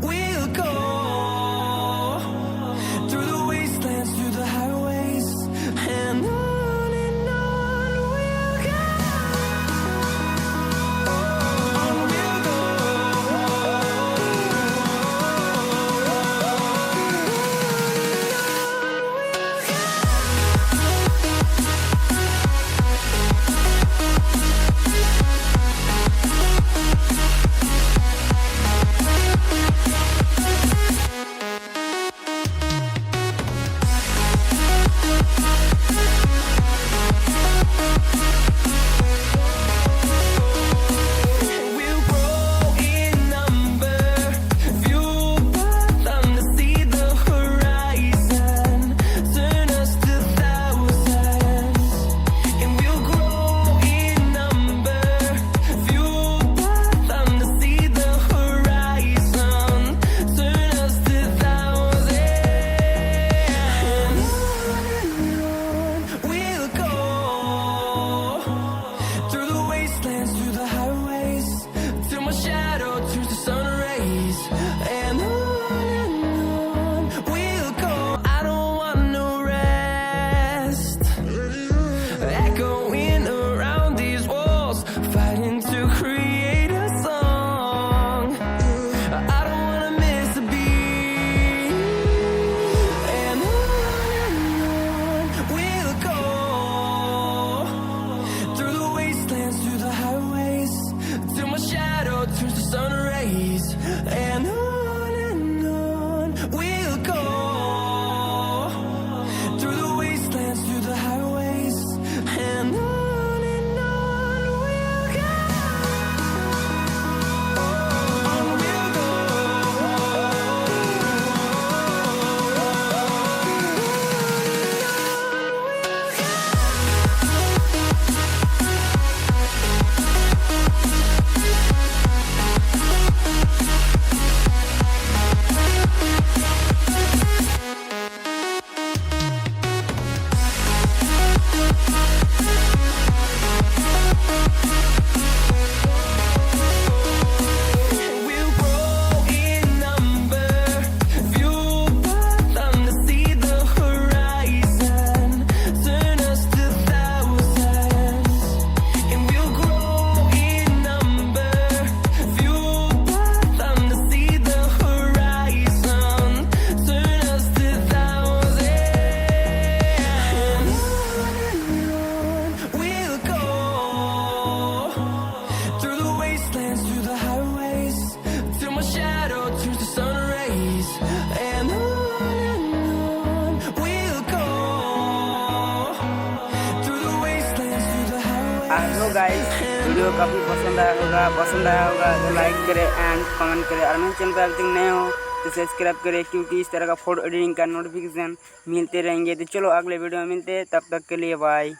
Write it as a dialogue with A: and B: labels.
A: we'll go through the wastelands, through the highways, and on we'll go. On we'll go. We'll grow in number, fueled by them to see the horizon, turn us to thousands. And we'll grow in number, fueled by them to see the horizon, turn us to thousands. And on we'll go through the wastelands, through the highways, till my shadow turns to sun rays. And on we'll go. I don't want no rest, echoing around these walls, fighting to create a song. I don't wanna miss a beat. And on we'll go through the wastelands, through the highways, till my shadow turns to sun rays. And on we'll go through the wastelands, through the highways, and on we'll go. On we'll go. We'll grow in number, fueled by them to see the horizon, turn us to thousands. And we'll grow in number, fueled by them to see the horizon, turn us to thousands. And on we'll go through the wastelands, through the highways, till my shadow turns to sun rays. And on we'll go through the wastelands, through the highways.
B: Hello guys, video काफ़ी पसंद आया होगा तो like करें and comment करें। और मेरे channel पर अभी तक नए हो तो सब्सक्राइब करें, क्योंकि इस तरह का फोटो एडिटिंग का नोटिफिकेशन मिलते रहेंगे। तो चलो अगले वीडियो में मिलते हैं, तब तक के लिए बाय।